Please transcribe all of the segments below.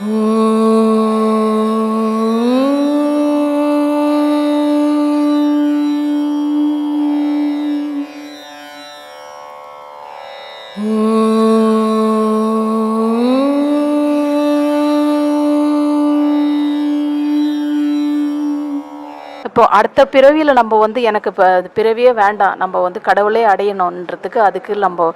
இப்போ அடுத்த பிறவியில் நம்ம வந்து எனக்கு இப்போ பிறவியே வேண்டாம், நம்ம வந்து கடவுளே அடையணுன்றதுக்கு அதுக்கு நம்ம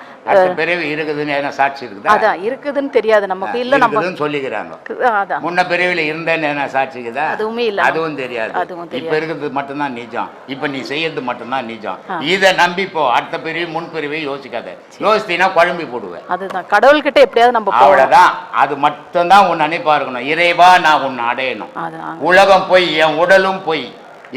பிறவி இருக்குதுன்னு என்ன சாட்சி இருக்குதா? அதான் இருக்குதுன்னு தெரியாது நமக்கு, இல்லை நம்ம சொல்லிக்கிறாங்க. அதான் முன்ன பிறவியில் இருந்தேன்னு என்ன சாட்சிக்குதா? அதுவுமே இல்லை, அதுவும் தெரியாது. இப்போ இருக்கிறது மட்டும்தான் நிஜம், இப்போ நீ செய்யறது மட்டும்தான் நிஜம். இதை நம்பிப்போ அடுத்த பிறவி முன் பிறவி யோசிக்காத. யோசித்தீங்கன்னா குழம்பி போடுவேன். அதுதான் கடவுள்கிட்ட எப்படியாவது நம்ம அவ்வளோதான். அது மட்டும்தான் உன் நினைப்பா இருக்கணும். இறைவா நான் உன்னை அடையணும். உலகம் போய் என் உடலும் போய்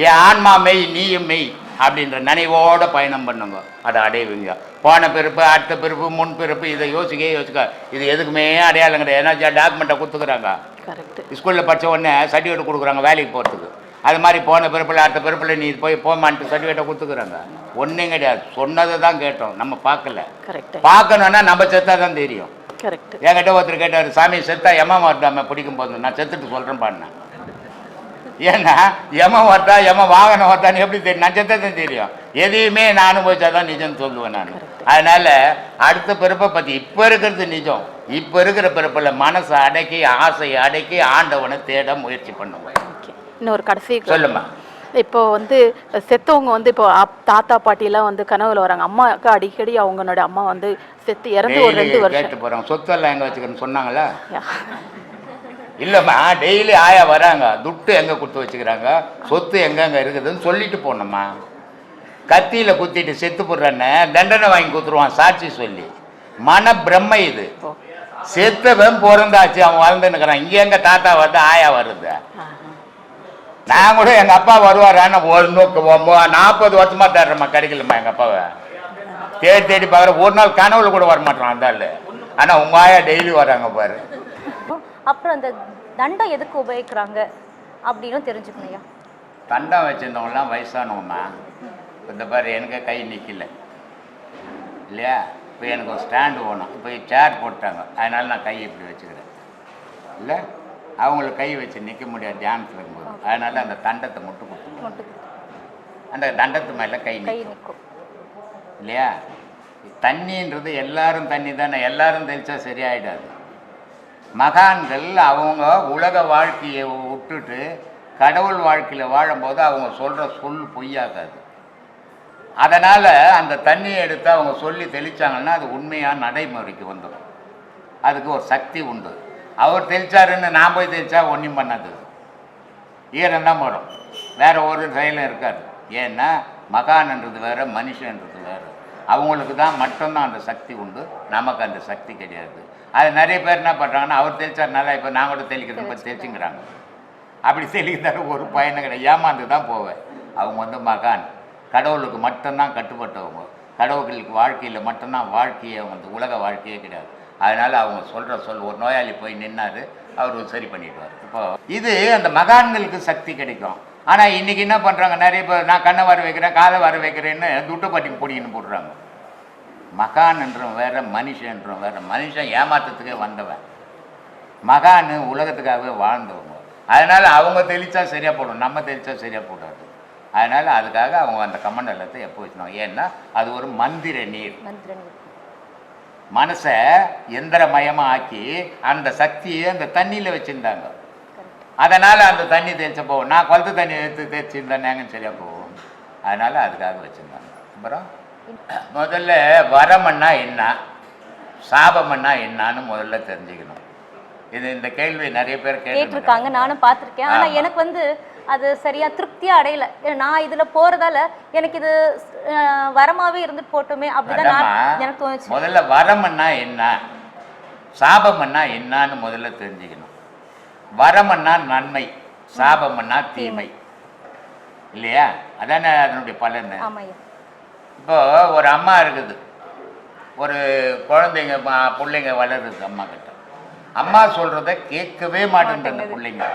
என் ஆன்மா மெய் நீயும் மெய் அப்படின்ற நினைவோட பயணம் பண்ணுங்க, அதை அடைவீங்க. போன பிறப்பு அடுத்த பிறப்பு முன் பிறப்பு இதை யோசிக்க இது எதுக்குமே அடையாளம் கிடையாது. ஏன்னா டாக்குமெண்ட்டை கொடுத்துக்குறாங்க. ஸ்கூலில் படித்த உடனே சர்டிஃபிகேட் கொடுக்குறாங்க வேலைக்கு போகிறதுக்கு. அது மாதிரி போன பிறப்பில் அடுத்த பிறப்பில் நீ போய் போமான்ட்டு சர்டிஃபிகேட்டை கொடுத்துக்குறாங்க. ஒன்றும் கிடையாது, சொன்னதை தான் கேட்டோம், நம்ம பார்க்கல. பார்க்கணுன்னா நம்ம செத்தா தான் தெரியும். என்கிட்ட ஒருத்தர் கேட்டார், சாமி செத்தா எம்மா வரட்டாம பிடிக்கும் போது நான் செத்துட்டு சொல்கிறேன் பாடினேன். ஏன்னா எமன் வரட்டா எமன் வாகனம் வரட்டான்னு எப்படி தெரியும்? நான் செத்தான் தெரியும். எதையுமே நான் அனுபவிச்சா தான் நிஜம்னு சொல்லுவேன் நான். அதனால அடுத்த பிறப்பை பற்றி இப்போ இருக்கிறது நிஜம். இப்போ இருக்கிற பிறப்பில் மனசை அடக்கி ஆசையை அடக்கி ஆண்டவனை தேட முயற்சி பண்ணுவேன். இன்னொரு கடைசி சொல்லுமா. இப்போ வந்து செத்தவங்க வந்து இப்போ தாத்தா பாட்டிலாம் வந்து கனவுல வராங்க. அம்மாவுக்கு அடிக்கடி அவங்களோட அம்மா வந்து செத்து இறந்து ஒரு 2 வருஷம் கேட்டு போகிறாங்க. சொத்தெல்லாம் எங்கே வச்சுக்கணும்னு சொன்னாங்களா? இல்லைம்மா, டெய்லி ஆயா வராங்க, துட்டு எங்கே கொடுத்து வச்சுக்கிறாங்க, சொத்து எங்கெங்கே இருக்குதுன்னு சொல்லிட்டு போனோம்மா. கத்தியில் குத்திட்டு செத்து போடுறேன்னு தண்டனை வாங்கி கொடுத்துருவான் சாட்சி சொல்லி. மன பிரம்மை இது. செத்தவன் பிறந்தாச்சு, அவன் வளர்ந்துன்னுக்கிறான். இங்கே எங்கள் தாத்தா வருது, ஆயா வருது. நான் கூட எங்கள் அப்பா வருவாரான்னு 40 வருஷமாக தேடுறேம்மா, கிடைக்கலம்மா எங்கள் அப்பாவை. தேடி பார்க்குற ஒரு நாள் கனவுல கூட வரமாட்டான் அந்த ஆள். ஆனால் உங்கள் ஆயா டெய்லி வராங்க பாரு. அப்புறம் அந்த தண்டம் எதுக்கு உபயோகிக்கிறாங்க அப்படின்னு தெரிஞ்சுக்கணையா? தண்டம் வச்சுருந்தவங்களாம் வயசானவங்கம்மா. இந்த பாரு எனக்கு கை நிற்கல இல்லையா, இப்போ எனக்கு ஒரு ஸ்டாண்டு வேணும். இப்போ சேர் போட்டாங்க, அதனால நான் கை இப்படி வச்சுக்கிறேன். இல்லை அவங்களுக்கு கை வச்சு நிற்க முடியாது தியானத்தில் இருக்கும்போது. அதனால அந்த தண்டத்தை மட்டும் கொடுத்துருவோம். அந்த தண்டத்து மேலே கை நிற்கும் இல்லையா. தண்ணின்றது எல்லாரும் தண்ணி தானே, எல்லாரும் தெளிச்சா சரியாயிடாது. மகான்கள் அவங்க உலக வாழ்க்கையை விட்டுட்டு கடவுள் வாழ்க்கையில் வாழும்போது அவங்க சொல்கிற சொல் பொய்யாகாது. அதனால் அந்த தண்ணியை எடுத்து அவங்க சொல்லி தெளித்தாங்கன்னா அது உண்மையாக நடைமுறைக்கு வந்துடும். அதுக்கு ஒரு சக்தி உண்டு. அவர் தெளித்தாருன்னு நான் போய் தெளித்தா ஒன்றும் பண்ணாது, ஈரம்தான் வரும், வேறு ஒரு செயலும் இருக்காது. ஏன்னா மகான்ன்றது வேறு, மனுஷன்றது வேறு. அவங்களுக்கு தான் மட்டும்தான் அந்த சக்தி உண்டு, நமக்கு அந்த சக்தி கிடையாது. அது நிறைய பேர் என்ன பண்ணுறாங்கன்னா, அவர் தெளிச்சாருனால இப்போ நான் கூட தெளிக்கிறதுன்னு பற்றி தெளிச்சுங்கிறாங்க. அப்படி தெளிக்கிறதால ஒரு பயணம் கிடையாது, ஏமாந்து தான் போவேன். அவங்க வந்து மகான், கடவுளுக்கு மட்டும்தான் கட்டுப்பட்டவங்க. கடவுளுக்கு வாழ்க்கையில் மட்டும்தான் வாழ்க்கையை வந்து உலக வாழ்க்கையே கிடையாது. அதனால் அவங்க சொல்கிற ஒரு நோயாளி போய் நின்னார், அவர் சரி பண்ணிடுவார். இப்போ இது அந்த மகான்களுக்கு சக்தி கிடைக்கும். ஆனால் இன்றைக்கி என்ன பண்ணுறாங்க, நிறைய பேர் நான் கண்ணை வர வைக்கிறேன் காதை வர வைக்கிறேன்னு துட்டு பட்டி பொடின்னு போடுறாங்க. மகான் என்றும் வேறு, மனுஷன்றும் வேறு. மனுஷன் ஏமாற்றத்துக்கே வந்தவன், மகான் உலகத்துக்காகவே வாழ்ந்தவங்க. அதனால் அவங்க தெளித்தா சரியாக போடும், நம்ம தெளித்தா சரியாக போடாது. அதனால் அதுக்காக அவங்க அந்த கமண்டலத்தை எப்போ வச்சுக்கணும். ஏன்னா அது ஒரு மந்திர நீர். மனசை எந்திரமயமாக ஆக்கி அந்த சக்தியை அந்த தண்ணியில் வச்சுருந்தாங்க. அதனால் அந்த தண்ணி தேய்ச்ச போகும். நான் குளத்து தண்ணி எடுத்து தேய்ச்சிருந்தேன் சரியாக போகும். அதனால் அதுக்காக வச்சுருந்தாங்க. அப்புறம் முதல்ல வரமன்னா என்ன, சாபமன்னா என்னான்னு முதல்ல தெரிஞ்சுக்கணும். இது இந்த கேள்வி நிறைய பேர் கேட்டிருக்காங்க, நானும் பார்த்துருக்கேன். ஆனால் எனக்கு வந்து அது சரியாக திருப்தியாக அடையல. நான் இதில் போகிறதால எனக்கு இது வரமாகவே இருந்துட்டு போட்டோமே அப்படிதான் எனக்கு தோணுச்சு. முதல்ல வரமன்னா என்ன, சாபமன்னா என்னான்னு முதல்ல தெரிஞ்சுக்கணும். வரமன்னா நன்மை, சாபமன்னா தீமை இல்லையா, அதானே அதனுடைய பலன். இப்போ ஒரு அம்மா இருக்குது, ஒரு குழந்தைங்க பிள்ளைங்க வளருது அம்மா கிட்ட. அம்மா சொல்கிறத கேட்கவே மாட்டேன்ற அந்த பிள்ளைங்க.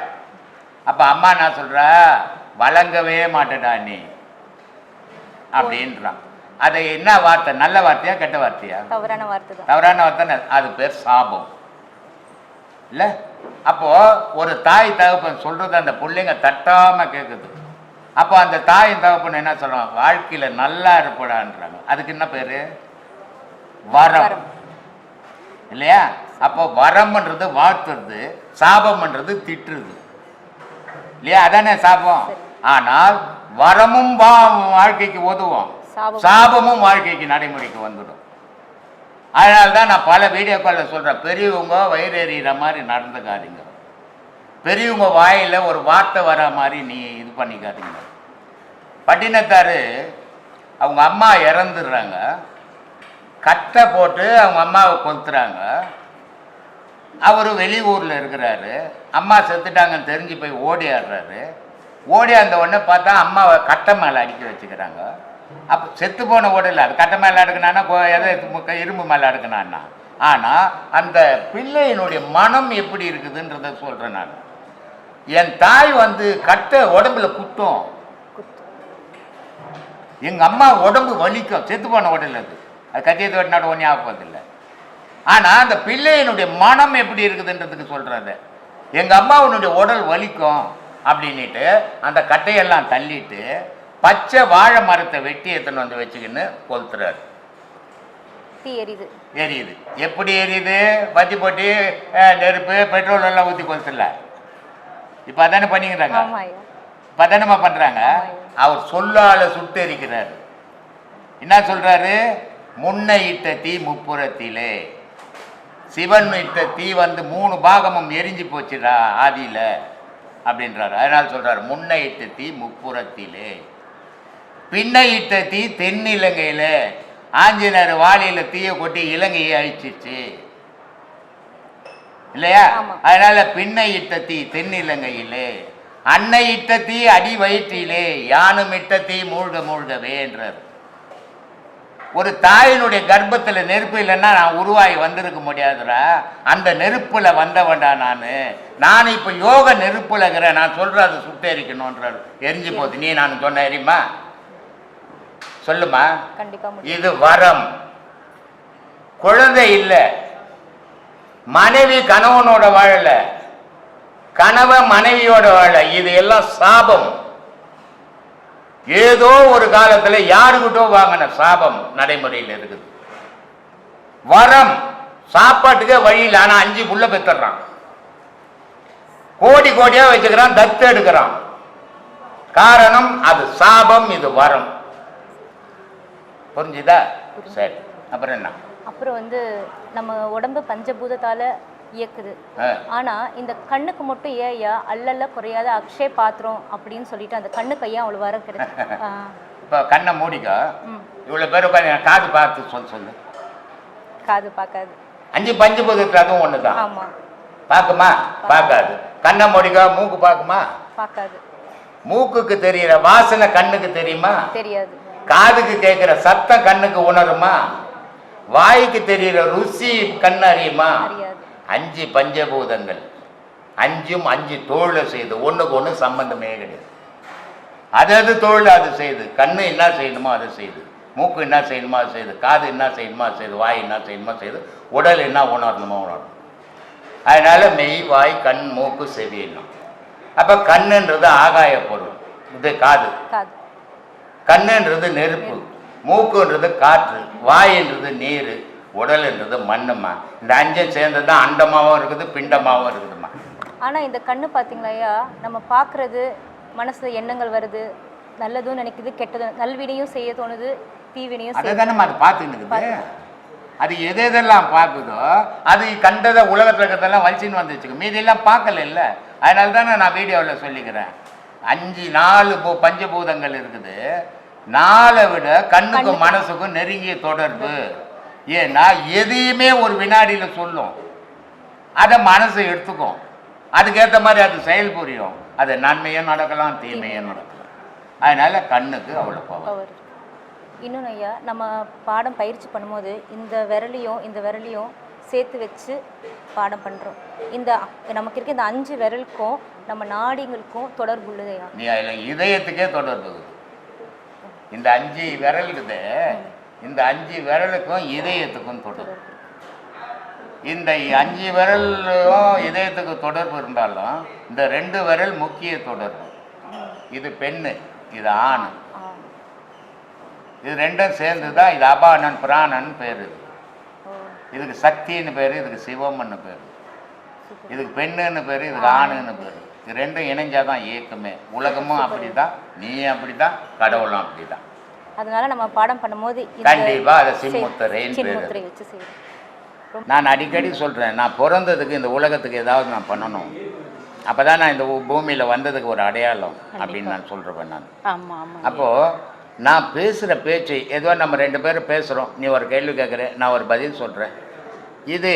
அப்போ அம்மா நான் சொல்கிறா, வழங்கவே மாட்டேடா நீ அப்படின்றான். அது என்ன வார்த்தை, நல்ல வார்த்தையா கெட்ட வார்த்தையா? தவறான வார்த்தை. தவறான வார்த்தை, அது பேர் சாபம் இல்லை. அப்போது ஒரு தாய் தகப்பன் சொல்கிறது அந்த பிள்ளைங்க தட்டாமல் கேட்குது. அப்போ அந்த தாயின் தகப்பன் என்ன சொல்கிறாங்க, வாழ்க்கையில் நல்லா இருப்படான்றாங்க. அதுக்கு என்ன பேர்? வரம் இல்லையா? அப்போ வரம்ன்றது வாழ்த்துறது, சாபம்ன்றது திட்டுறது இல்லையா? அதானே சாபம். ஆனால் வரமும் வாழ்க்கைக்கு உதவும், சாபமும் வாழ்க்கைக்கு நடைமுறைக்கு வந்துடும். அதனால தான் நான் பல வீடியோக்களில் சொல்கிறேன், பெரியவங்க வயிறு எறிகிற மாதிரி நடந்துக்காதீங்க, பெரியவங்க வாயில் ஒரு வார்த்தை வர மாதிரி நீ இது பண்ணிக்காதீங்க. பட்டினத்தார் அவங்க அம்மா இறந்துடுறாங்க, கட்டை போட்டு அவங்க அம்மாவை கொளுத்துறாங்க. அவர் வெளியூரில் இருக்கிறாரு, அம்மா செத்துட்டாங்கன்னு தெரிஞ்சு போய் ஓடியாடுறாரு. ஓடியாந்த உடனே பார்த்தா அம்மாவை கட்டை மேலே அடிக்க வச்சுக்கிறாங்க. அப்போ செத்து போன ஓடல, அது கட்டை மேலே அடுக்கினான்னா எதை இரும்பு மேலே அடுக்கினான்னா. ஆனால் அந்த பிள்ளையினுடைய மனம் எப்படி இருக்குதுன்றத சொல்கிறேன் நான். என் தாய் வந்து கட்டை உடம்புல குத்தும், எங்கள் அம்மா உடம்பு வலிக்கும், செத்து போன உடல் அது கத்தியத்தை வெட்டினாட ஒன்றே ஆகுவதில்லை. ஆனால் அந்த பிள்ளையினுடைய மனம் எப்படி இருக்குதுன்றதுக்கு சொல்கிறது. எங்கள் அம்மாவுடைய உடல் வலிக்கும் அப்படின்ட்டு அந்த கட்டையெல்லாம் தள்ளிட்டு பச்சை வாழை மரத்தை வெட்டி எடுத்துன்னு வந்து வச்சுக்கின்னு கொளுத்துறாரு. எரியுது. எப்படி எரியுது? பத்தி போட்டி நெருப்பு பெட்ரோல் எல்லாம் ஊற்றி கொளுத்துல. இப்போ அதானே பண்ணிக்கிறாங்க, இப்போ அதானமா பண்ணுறாங்க. அவர் சொல்லால சுட்டு எரிக்கிறாரு. என்ன சொல்றாரு? முன்னை இட்ட தீ முப்புறத்திலே, சிவன் இட்ட தீ வந்து 3 பாகமும் எரிஞ்சு போச்சுடா ஆதியில அப்படின்றாரு. அதனால சொல்றாரு முன்னை இட்ட தீ முப்புறத்திலே, பின்னை இட்ட தீ தென்னிலங்கையில, ஆஞ்சநேயர் வாளியில தீயை கொட்டி இலங்கையை அழிச்சிச்சு இல்லையா? அதனால பின்னை இட்ட தீ தென்னிலங்கையிலே, அன்னை இட்ட தீ அடி வயிற்றிலே, யானும் இட்ட தீ மூழ்க மூழ்கவேன்றார். ஒரு தாயினுடைய கர்ப்பத்தில் நெருப்பு இல்லைன்னா நான் உருவாகி வந்திருக்க முடியாதுடா, அந்த நெருப்புல வந்தவன்டா நான் இப்போ யோக நெருப்புல இருக்கிறேன், நான் சொல்கிறேன் அது சுட்டெரிக்கணுன்றார். எரிஞ்சு போகுது. நீ நான் சொன்ன எரியுமா? சொல்லுமா. இது வரம். குழந்தை இல்லை, மனைவி கணவனோட வாழல, கணவன் மனைவியோட வாழ, இது எல்லாம் சாபம். ஏதோ ஒரு காலத்துல யாருக்கிட்டோ வாங்கின சாபம் நடைமுறையில் இருக்குது. வரம் சாப்பாட்டுக்கே வழியில், ஆனா 5 புள்ள பெத்துறான், கோடி கோடியா வச்சுக்கிறான், தத்து எடுக்கிறான். காரணம் அது சாபம், இது வரம். புரிஞ்சுதா? சரி, அப்புறம் என்ன? அப்புறம் வந்து நம்ம உடம்பு பஞ்சபூதத்தால இயக்குது. ஆனா இந்த கண்ணுக்கு மட்டும் ஏயா அல்லல்ல குறையாத அக்ஷய பாத்திரம் அப்படின்னு சொல்லிட்டு அந்த கண்ணுக்கு ஐயா அவ்வளவு வர கிடையாது. இப்போ கண்ணை மூடிக்கோ, இவ்வளவு பேர் உட்காந்து காது பார்த்து சொல்லு. காது பார்க்காது. 5 பஞ்சபூதத்துல அதுவும் ஒண்ணுதான். ஆமா. பார்க்குமா? பார்க்காது. கண்ணை மூடிக்கோ. மூக்கு பார்க்குமா? பார்க்காது. மூக்குக்கு தெரியுற வாசனை கண்ணுக்கு தெரியுமா? தெரியாது. காதுக்கு கேட்கிற சத்தம் கண்ணுக்கு உணருமா? வாய்க்கு தெரியுற ருசி கண்ணு அறியுமா? 5 பஞ்சபூதங்கள், 5ம் 5 தோழ செய்து, ஒண்ணுக்கு ஒண்ணு சம்பந்தமே கிடையாது. அது தோழ அது செய்து, கண்ணு என்ன செய்யணுமோ அதை செய்து, மூக்கு என்ன செய்யணுமோ அது செய்து, காது என்ன செய்யணுமோ அது செய்து, வாய் என்ன செய்யணுமோ செய்து, உடல் என்ன உணரணுமோ உணரணும். அதனால மெய், வாய், கண், மூக்கு, செவி எண்ணம். அப்ப கண்ணுன்றது ஆகாய பொருள், இது காது. கண்ணுன்றது நெருப்பு, மூக்குன்றது காற்று, வாயின்றது நீர், உடல்ன்றது மண்ணுமா. இந்த 5 சேர்ந்தது தான் அண்டமாவும் இருக்குது, பிண்டமாவும் இருக்குதுமா. ஆனா இந்த கண்ணு பாத்தீங்களா, நம்ம பாக்குறது, மனசுல எண்ணங்கள் வருது, நல்லதும் நினைக்குது, கெட்டது, நல்வினையும் செய்ய தோணுது, தீவினையும். அதை தானே அது பார்த்துக்கிட்டு, அது எதெல்லாம் பார்க்குதோ அது கண்டதை உலகத்தில் இருக்கிறதெல்லாம் வலிச்சின்னு வந்துச்சுக்கு, மீதியெல்லாம் பார்க்கல இல்லை. அதனால தானே நான் வீடியோவில் சொல்லிக்கிறேன், 4 பஞ்சபூதங்கள் இருக்குது. 4 விட கண்ணுக்கும் மனசுக்கும் நெருங்கிய தொடர்பு. ஏன்னா எதையுமே ஒரு வினாடியில் சொல்லும், அதை மனசு எடுத்துக்கும், அதுக்கேற்ற மாதிரி அது செயல் புரியும். அது நன்மையும் நடக்கலாம், தீமையும் நடக்கலாம். அதனால கண்ணுக்கு அவ்வளோ பவர். இன்னொன்று ஐயா, நம்ம பாடம் பயிற்சி பண்ணும்போது இந்த விரலையும் சேர்த்து வச்சு பாடம் பண்ணுறோம். இந்த நமக்கு இருக்க இந்த 5 விரலுக்கும் நம்ம நாடிகளுக்கும் தொடர்பு உள்ளதையா? நீ அதில் இதயத்துக்கே தொடர்பு. இந்த 5 விரல் இருக்குது, இந்த 5 விரலுக்கும் இதயத்துக்கும் தொடர்பு. இந்த 5 விரலும் இதயத்துக்கு தொடர்பு இருந்தாலும் இந்த 2 விரல் முக்கிய தொடர்பு. இது பெண்ணு, இது ஆண். இது ரெண்டும் சேர்ந்து தான் இது அபானன் பிராணன் பேர். இதுக்கு சக்தின்னு பேர், இதுக்கு சிவம்னு பேர். இதுக்கு பெண்ணுன்னு பேர், இதுக்கு ஆணுன்னு பேர். இது ரெண்டும் இணைஞ்சாதான் இயக்கமே. உலகமும் அப்படிதான், நீ அப்படிதான், கடவுளும் அப்படிதான். அதனால நம்ம பாடம் பண்ணும்போது கண்டிப்பா அதை சின்முத்திரைன்னு பேர். வச்சு செய்யணும். நான் அடிக்கடி சொல்கிறேன், நான் பிறந்ததுக்கு இந்த உலகத்துக்கு ஏதாவது நான் பண்ணணும், அப்போ தான் நான் இந்த பூமியில் வந்ததுக்கு ஒரு அடையாளம் அப்படின்னு நான் சொல்கிறேன் நான். அப்போது நான் பேசுகிற பேச்சு ஏதோ நம்ம 2 பேரும் பேசுகிறோம், நீ ஒரு கேள்வி கேட்குற, நான் ஒரு பதில் சொல்கிறேன். இது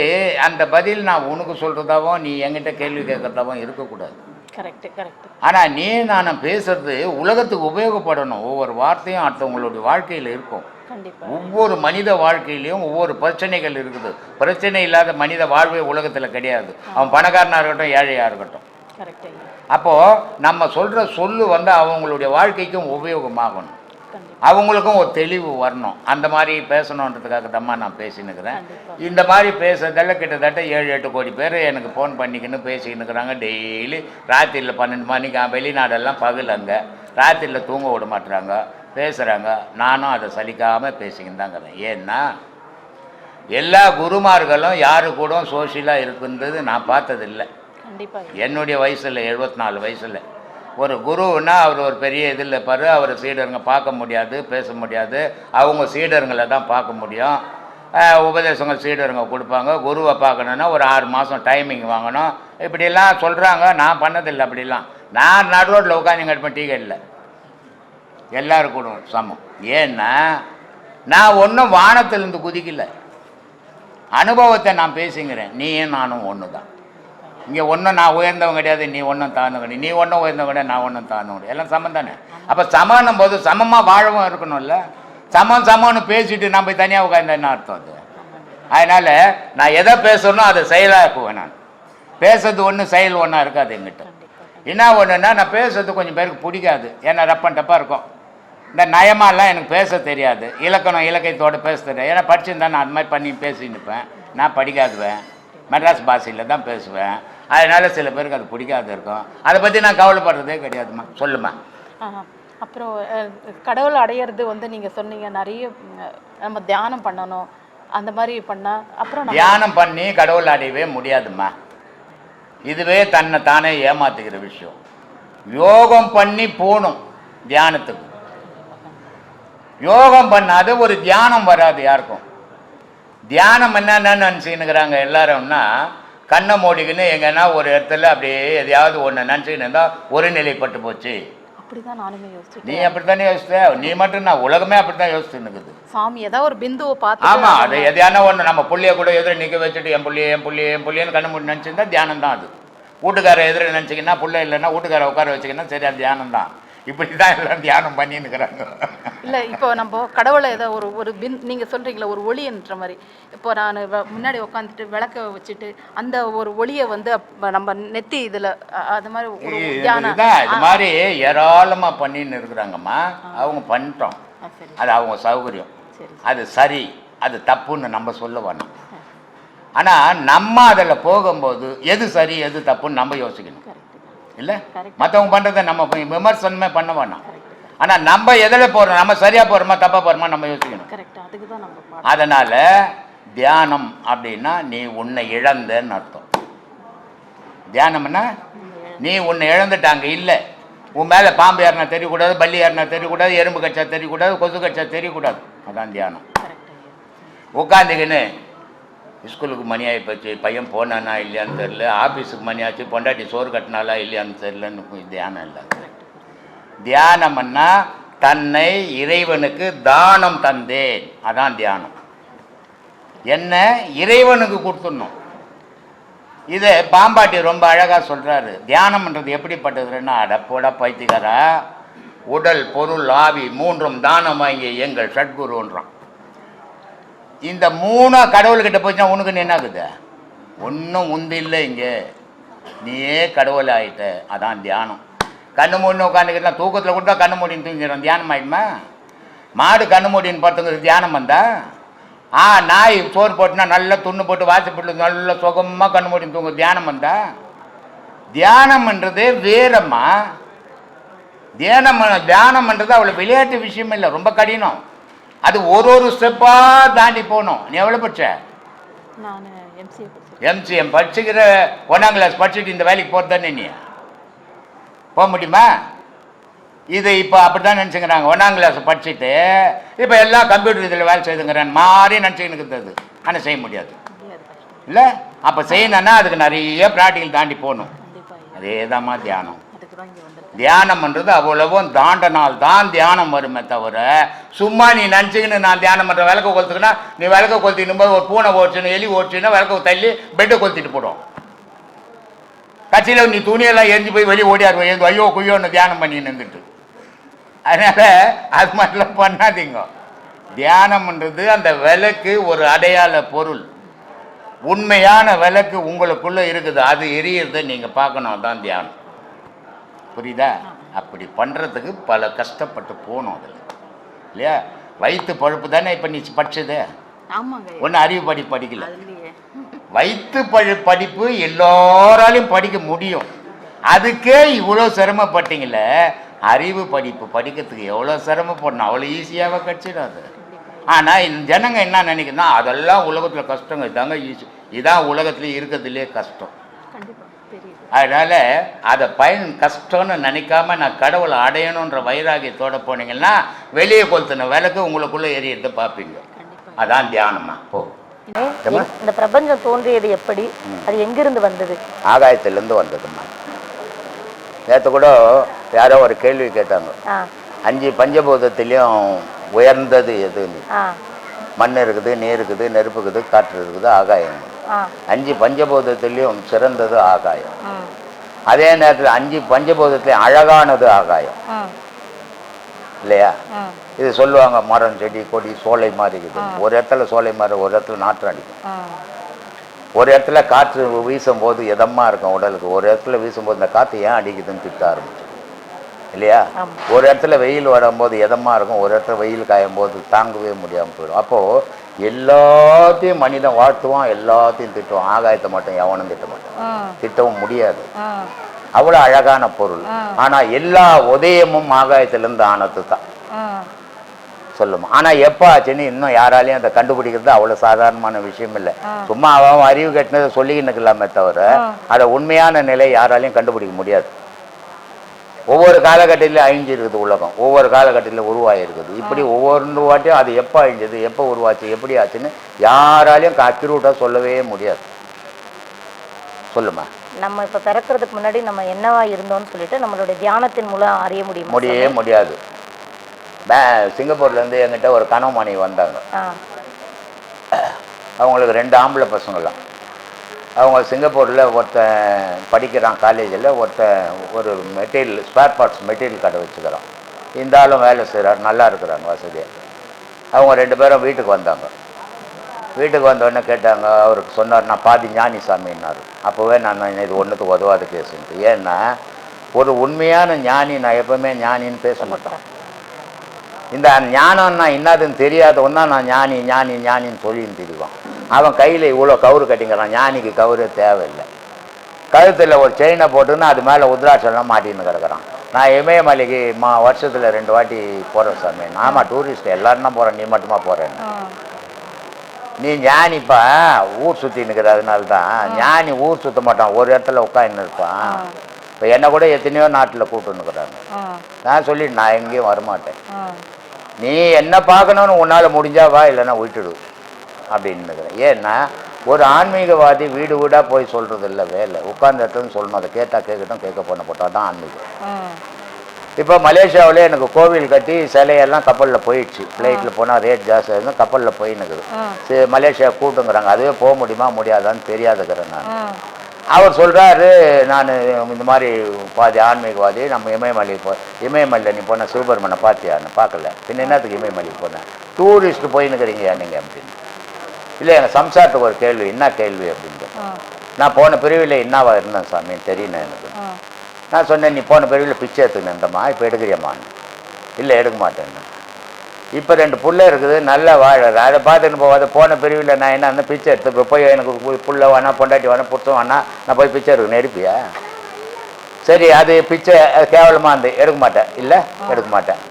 அந்த பதில் நான் உனக்கு சொல்கிறதாவும் நீ என்கிட்ட கேள்வி கேட்குறதாவும் இருக்கக்கூடாது. ஆனால் நீ நான் பேசுறது உலகத்துக்கு உபயோகப்படணும். ஒவ்வொரு வார்த்தையும் அடுத்தவங்களுடைய வாழ்க்கையில் இருக்கும். ஒவ்வொரு மனித வாழ்க்கையிலையும் ஒவ்வொரு பிரச்சனைகள் இருக்குது. பிரச்சனை இல்லாத மனித வாழ்வே உலகத்தில் கிடையாது. அவன் பணக்காரனாக இருக்கட்டும், ஏழையாக இருக்கட்டும். அப்போது நம்ம சொல்கிற சொல்லு அவங்களுடைய வாழ்க்கைக்கும் உபயோகமாகணும், அவங்களுக்கும் ஒரு தெளிவு வரணும். அந்த மாதிரி பேசணுன்றதுக்காக தம்மா நான் பேசினுக்கிறேன். இந்த மாதிரி பேசுறதால கிட்டத்தட்ட 7-8 கோடி பேர் எனக்கு ஃபோன் பண்ணிக்கின்னு பேசிக்கின்னு இருக்கிறாங்க. டெய்லி ராத்திரியில் 12 மணிக்கு, வெளிநாடெல்லாம் பகல், அங்கே ராத்திரியில் தூங்க விட மாட்டுறாங்க, பேசுகிறாங்க. நானும் அதை சலிக்காமல் பேசிக்கின்னு தாங்கிறேன். ஏன்னா எல்லா குருமார்களும் யாரு கூட சோஷியலாக இருக்குன்றது நான் பார்த்ததில்லை. என்னுடைய வயசில் 74 வயசில் ஒரு குருன்னா அவர் ஒரு பெரிய இதில் இருப்பார். அவர் சீடருங்க பார்க்க முடியாது, பேச முடியாது. அவங்க சீடருங்களை தான் பார்க்க முடியும். உபதேசங்கள் சீடருங்க கொடுப்பாங்க. குருவை பார்க்கணுன்னா ஒரு 6 மாதம் டைமிங் வாங்கணும். இப்படிலாம் சொல்கிறாங்க. நான் பண்ணதில்லை அப்படிலாம். நான் நடு ரோட்டில் உட்காந்து கட்டுப்பேன், டீ கடையில். எல்லோரும் கூட சமம். ஏன்னா நான் ஒன்றும் வானத்திலிருந்து குதிக்கலை, அனுபவத்தை நான் பேசிங்கிறேன். நீயும் நானும் ஒன்று தான். இங்கே ஒன்றும் நான் உயர்ந்தவங்க கிடையாது, நீ ஒன்றும் தாழ்ந்தவங்க கிடையாது. நீ ஒன்றும் உயர்ந்தவங்க கிடையாது, நான் ஒன்றும் தாழ்ந்தவங்க கிடையாது. எல்லாம் சமம் தானே. அப்போ சமன்னும் போது சமமாக வாழவும் இருக்கணும்ல. சமம்னு பேசிட்டு நான் போய் தனியாக உட்காந்து என்ன அர்த்தம் அது? அதனால் நான் எதை பேசணும் அதை செயலாக்குவேன். நான் பேசுறது ஒன்று, செயல் ஒன்றா இருக்காது எங்கிட்ட. என்ன ஒன்றுன்னா, நான் பேசுறது கொஞ்சம் பேருக்கு பிடிக்காது. ஏன்னா ரப்பன் டப்பாக இருக்கும். இந்த நயமாலாம் எனக்கு பேச தெரியாது. இலக்கியத்தோடு பேச தெரியாது. ஏன்னா படிச்சுருந்தா நான் அது மாதிரி பண்ணி பேசின்னுப்பேன். நான் படிக்காதுவேன், மெட்ராஸ் பாஷையில் தான் பேசுவேன். அதனால் சில பேருக்கு அது பிடிக்காது இருக்கும். அதை பற்றி நான் கவலைப்படுறதே கிடையாதுமா. சொல்லுமா. அப்புறம் கடவுள் அடையிறது நீங்கள் சொன்னீங்க, நிறைய நம்ம தியானம் பண்ணணும், அந்த மாதிரி பண்ணால் அப்புறம் தியானம் பண்ணி கடவுள் அடையவே முடியாதுமா. இதுவே தன்னை தானே ஏமாத்துக்கிற விஷயம். யோகம் பண்ணி போகணும் தியானத்துக்கு. யோகம் பண்ணாது ஒரு தியானம் வராது யாருக்கும். தியானம் என்னென்னு நினச்சிக்கின்னுக்கிறாங்க எல்லாரும்னா, கண்ணை மூடிக்கின்னு எங்கன்னா ஒரு இடத்துல அப்படியே எதையாவது ஒன்று நினச்சிக்கின்னு இருந்தால் ஒரு நிலைப்பட்டு போச்சு. அப்படிதான் நானுமே யோசிச்சேன். நீ அப்படித்தானே யோசிச்ச? நீ மட்டும் நான் உலகமே அப்படித்தான் யோசிச்சுன்னு இருக்குது. சாமி ஏதாவது ஒரு பிந்துவை பார்த்து, ஆமாம், அது எதையான ஒன்று நம்ம புள்ளியை கூட எதிர நிற்க வச்சுட்டு என் புள்ளியன்னு கண்ணு மூடி நினச்சிருந்தா தியானம் தான் அது. வீட்டுக்கார எதிர நினச்சிங்கன்னா, புள்ள இல்லைன்னா வீட்டுக்கார உட்கார வச்சுக்கின்னா சரியா தியானம் தான். இப்படி தான் எல்லாம் தியானம் பண்ணின்னுக்கிறாங்க. இல்லை, இப்போ நம்ம கடவுளை ஏதோ ஒரு நீங்கள் சொல்கிறீங்களா ஒரு ஒளின்ற மாதிரி. இப்போ நான் முன்னாடி உட்காந்துட்டு விளக்க வச்சுட்டு அந்த ஒரு ஒளியை நம்ம நெத்தி இதில் அது மாதிரி ஒரு தியானம் இது மாதிரி ஏராளமாக பண்ணின்னு இருக்கிறாங்கம்மா. அவங்க பண்ணிட்டோம், அது அவங்க சௌகரியம், அது சரி அது தப்புன்னு நம்ம சொல்ல வேணும். ஆனால் நம்ம அதில் போகும்போது எது சரி எது தப்புன்னு நம்ம யோசிக்கணும் இல்லை. மற்றவங்க பண்ணுறதை நம்ம விமர்சனமே பண்ண வேணாம். ஆனால் நம்ம எதில் போகிறோம், நம்ம சரியாக போகிறோமா தப்பாக போகிறோமா நம்ம யோசிக்கணும். அதனால் தியானம் அப்படின்னா நீ உன்னை இழந்தன்னு அர்த்தம். தியானம்னா நீ உன்னை இழந்துட்டாங்க இல்லை. உன் மேலே பாம்பு ஏறினா தெரியக்கூடாது, பல்லி ஏறினா தெரியக்கூடாது, எறும்பு கச்சா தெரியக்கூடாது, கொசு கச்சா தெரியக்கூடாது. அதான் தியானம். உட்காந்துக்கின்னு ஸ்கூலுக்கு மணி ஆகி போச்சு, பையன் போனானா இல்லையான்னு தெரில, ஆஃபீஸுக்கு மணி ஆச்சு, பொண்டாட்டி சோறு கட்டினாலா இல்லையான்னு தெரிலன்னு தியானம் இல்லை. தியானம்னா தன்னை இறைவனுக்கு தானம் தந்தேன், அதான் தியானம். என்ன இறைவனுக்கு கொடுத்துடணும். இதை பாம்பாட்டி ரொம்ப அழகாக சொல்கிறாரு. தியானம்ன்றது எப்படிப்பட்டதுன்னா, அடப்போட பைத்தியக்காரா, உடல் பொருள் ஆவி 3ம் தானம் வாங்கி எங்கள் சட்குருன்றான். இந்த 3 கடவுள்கிட்ட போச்சுன்னா உனக்கு என்ன ஆகுது? ஒன்றும் உந்து இல்லை. இங்கே நீயே கடவுள் ஆகிட்ட, அதான் தியானம். கண்ணு மூடின்னு உட்காந்துக்கிட்டலாம், தூக்கத்தில் கொடுத்தா கண்ணு மூடின்னு தூங்கிடும், தியானம் ஆகிடுமா? மாடு கண்ணு மூடின்னு பார்த்துங்கிறது தியானம் வந்தா? நாய் சோறு போட்டுனா நல்லா துண்ணு போட்டு வாசப்பட்டு நல்லா சுகமாக கண்ணு மூடி தூங்க. தியானம் வந்தா தியானம்ன்றதே வேறம்மா. தியானம்ன்றது அவ்வளோ விளையாட்டு விஷயம் இல்லை, ரொம்ப கடினம். அது ஒரு ஸ்டெப்பாக தாண்டி போகணும். நீ எவ்வளோ படிச்ச? நான் எம்சிஏ படிச்சேன். எம்சிஎம் படிச்சுக்கிற 1ஆம் கிளாஸ் படிச்சுட்டு இந்த வேலைக்கு போகிறது தானே நீ போக முடியுமா? இது இப்போ அப்படி தான் நினச்சிக்கிறாங்க. 1ஆம் கிளாஸ் படிச்சுட்டு இப்போ எல்லாம் கம்ப்யூட்டர் இதில் வேலை செய்துங்கிறேன் மாதிரி நினச்சிக்கின்னு இருக்குது. ஆனால் செய்ய முடியாது இல்லை. அப்போ செய்யணுன்னா அதுக்கு நிறைய ப்ராக்டிக்கல் தாண்டி போகணும். அதே தான்மா தியானம். தியானம்ன்றது அவ்வளவும் தாண்டனால் தான் தியானம் வருமே தவிர, சும்மா நீ நினச்சிக்கின்னு நான் தியானம் பண்ணுற விளக்க கொளுத்துக்குன்னா நீ விளக்க கொளுத்தின்னு போது ஒரு பூனை ஓடிச்சுன்னு எலி ஓடிச்சுன்னா விளக்க தள்ளி பெட்டை கொளுத்திட்டு போடும். கட்சியில் நீ துணியெல்லாம் எரிஞ்சு போய் வெளியே ஓடியாருவோம். எந்த ஐயோ குய்யோன்னு தியானம் பண்ணி நின்றுட்டு. அதனால் அது மாதிரிலாம் பண்ணாதீங்க. தியானம்ன்றது அந்த விளக்கு ஒரு அடையாள பொருள். உண்மையான விளக்கு உங்களுக்குள்ளே இருக்குது, அது எரியறதை நீங்கள் பார்க்கணும். அதுதான் தியானம். புரியுதா? அப்படி பண்ணுறதுக்கு பல கஷ்டப்பட்டு போகணும் அதில் இல்லையா? வயிற்று பழுப்பு தானே இப்போ நீ படிச்சது. ஒன்றும் அறிவு படிக்கல. வயிற்று படிப்பு எல்லாராலையும் படிக்க முடியும். அதுக்கே இவ்வளோ சிரமப்பட்டீங்கள. அறிவு படிப்பு படிக்கிறதுக்கு எவ்வளோ சிரமப்படணும், அவ்வளோ ஈஸியாகவே கிடச்சிடும் அது. ஆனால் இந்த ஜனங்க என்ன நினைக்கிறதுனா அதெல்லாம் உலகத்தில் கஷ்டங்க, இதாங்க ஈஸி, இதான் உலகத்துலேயே இருக்கிறதுலே கஷ்டம். அதனால் அதை கஷ்டம்னு நினைக்காம நான் கடவுளை அடையணுன்ற வைராகியத்தோடு போனீங்கன்னா வெளியே கொளுத்தின விளக்கு உங்களுக்குள்ளே எரியறதை பார்ப்பீங்க. அதான் தியானமா. போ. இந்த பிரபஞ்சம் தோன்றியது எப்படி, அது எங்கிருந்து வந்தது? ஆகாயத்திலேருந்து வந்ததும்மா. நேற்று கூட யாரோ ஒரு கேள்வி கேட்டாங்க, 5 பஞ்சபூதத்திலையும் உயர்ந்தது எதுன்னு. மண் இருக்குது, நீர் இருக்குது, நெருப்பு இருக்குது, காற்று இருக்குது, ஆகாயம். 5 பஞ்சபூதத்திலையும் சிறந்தது ஆகாயம். அதே நேரத்தில் 5 பஞ்சபூதத்திலையும் அழகானது ஆகாயம் இல்லையா? இது சொல்லுவாங்க, மரம் செடி கொடி சோலை மாதிரி இருக்குது. ஒரு இடத்துல சோலை மாதிரி, ஒரு இடத்துல நாற்று அடிக்கும். ஒரு இடத்துல காற்று வீசும் போது இதமாக இருக்கும் உடலுக்கு, ஒரு இடத்துல வீசும்போது இந்த காற்று ஏன் அடிக்குதுன்னு திட்ட ஆரம்பிச்சு இல்லையா? ஒரு இடத்துல வெயில் வரும்போது இதமாக இருக்கும், ஒரு இடத்துல வெயில் காயும் போது தாங்கவே முடியாமல் போயிடும். அப்போது எல்லாத்தையும் மனிதன் வாழ்த்துவான், எல்லாத்தையும் திட்டுவான். ஆகாயத்தை மட்டும் எவனும் திட்ட மாட்டான், திட்டவும் முடியாது. அவ்வளோ அழகான பொருள். ஆனால் எல்லா உதயமும் ஆகாயத்திலேருந்து ஆனது தான் சொல்லுமா. ஆனால் எப்போ ஆச்சுன்னு இன்னும் யாராலையும் அதை கண்டுபிடிக்கிறது அவ்வளோ சாதாரணமான விஷயம் இல்லை. சும்மா அவன் அறிவு கட்டினதை சொல்லிக்கின்னு இல்லாமே தவிர அதை உண்மையான நிலை யாராலையும் கண்டுபிடிக்க முடியாது. ஒவ்வொரு காலகட்டத்திலையும் அழிஞ்சிருக்குது உலகம், ஒவ்வொரு காலகட்டத்தில் உருவாகிருக்குது. இப்படி ஒவ்வொரு வாட்டியும் அது எப்போ அழிஞ்சது, எப்போ உருவாச்சு, எப்படி ஆச்சுன்னு யாராலையும் அக்யூரேட்டாக சொல்லவே முடியாது. சொல்லுமா. நம்ம இப்போ பிறக்கிறதுக்கு முன்னாடி நம்ம என்னவா இருந்தோம்னு சொல்லிட்டு நம்மளுடைய தியானத்தின் மூலம் அறிய முடியவே முடியாது. சிங்கப்பூர்லேருந்து என்கிட்ட ஒரு கனவுமணி வந்தாங்க. அவங்களுக்கு 2 ஆம்பளை பசங்களாம். அவங்க சிங்கப்பூரில் ஒருத்தன் படிக்கிறான் காலேஜில், ஒருத்தன் ஒரு மெட்டீரியல் ஸ்பேர் பார்ட்ஸ் மெட்டீரியல் கடை வச்சுக்கிறான். இந்த ஆளும் வேலை செய்கிறார், நல்லா இருக்கிறாங்க வசதியாக. அவங்க 2 பேரும் வீட்டுக்கு வந்தாங்க. வீட்டுக்கு வந்தோடனே கேட்டாங்க, அவருக்கு சொன்னார், நான் பாதி ஞானி சாமின்னாரு. அப்போவே நான் இது ஒன்றுக்கு உதவாத கேசுன்ட்டு. ஏன்னா ஒரு உண்மையான ஞானி நான் எப்போவுமே ஞானின்னு பேச மாட்டேன். இந்த ஞானம்னா என்னதுன்னு தெரியாதவன் தான் நான் ஞானி ஞானி ஞானின்னு சொல்லின்னு தெரிவான். அவன் கையில் இவ்வளோ கவுரு கட்டிங்கிறான். ஞானிக்கு கவுரே தேவையில்லை. கழுத்தில் ஒரு செயினை போட்டுன்னு அது மேலே உத்ராட்சம்லாம் மாட்டின்னு கிடக்கிறான். நான் இமயமலைக்கு வருஷத்தில் 2 வாட்டி போகிறேன் சாமி. ஆமாம், டூரிஸ்ட் எல்லோரும் தான் போகிறேன், நீ மட்டுமா போகிறேன்னு. நீ ஞானிப்பா, ஊர் சுற்றின்னுக்கிற. அதனால தான் ஞானி ஊர் சுற்ற மாட்டான், ஒரு இடத்துல உட்காந்து இருப்பான். இப்போ என்னை கூட எத்தனையோ நாட்டில் கூப்பிட்டுன்னுக்குறாங்க. நான் சொல்லி நான் எங்கேயும் வரமாட்டேன். நீ என்ன பார்க்கணுன்னு உன்னால் முடிஞ்சா வா, இல்லைன்னா விட்டுடு அப்படின்னுக்கிறேன். ஏன்னா ஒரு ஆன்மீகவாதி வீடு வீடாக போய் சொல்கிறது இல்லை வேலை, உட்கார்ந்த இடத்துன்னு சொல்லணும். அதை கேட்டால் கேட்கட்டும், கேட்க போன போட்டால் தான் ஆன்மீகம். இப்போ மலேசியாவிலே எனக்கு கோவில் கட்டி சிலையெல்லாம் கப்பலில் போயிடுச்சு. ஃப்ளைட்டில் போனால் ரேட் ஜாஸ்தியாக இருந்தால் கப்பலில் போயின்னுக்குது. சரி, மலேசியா கூட்டுங்கிறாங்க. அதுவே போக முடியுமா முடியாதான்னு தெரியாதுக்கிறேன் நான். அவர் சொல்கிறாரு, நான் இந்த மாதிரி பாதி ஆன்மீகவாதி, நம்ம இமயமலையில் நீ போன சிவபெருமனை பார்த்தியான்னு. பார்க்கல, பின்ன என்னத்துக்கு இமயமலைக்கு போனேன்? டூரிஸ்ட்டு போயின்னுக்கிறீங்க நீங்கள் அப்படின்னு. இல்லை, எங்கள் சம்சாரத்துக்கு ஒரு கேள்வி. என்ன கேள்வி அப்படின்ட்டு. நான் போன பிரிவில் என்னவா இருந்தேன் சாமி தெரியணும் எனக்கு. நான் சொன்னேன், நீ போன பிரிவில் பிச்சை எடுத்துக்கினேன்டம்மா, இப்போ எடுக்கிறியம்மான்னு. இல்லை, எடுக்க மாட்டேன்னு. இப்போ 2 புள்ள இருக்குது, நல்லா வாழறது. அதை பார்த்துட்டு போகாத. போன பிரிவில் நான் என்ன பிச்சை எடுத்து போய் எனக்கு புள்ள வேணா, பொண்டாட்டி வேணா, புத்தம் வேணா, நான் போய் பிச்சை எடுக்கணும், எடுப்பியா? சரி, அது பிச்சை கேவலமாக இருந்து எடுக்க மாட்டேன். இல்லை, எடுக்க மாட்டேன்.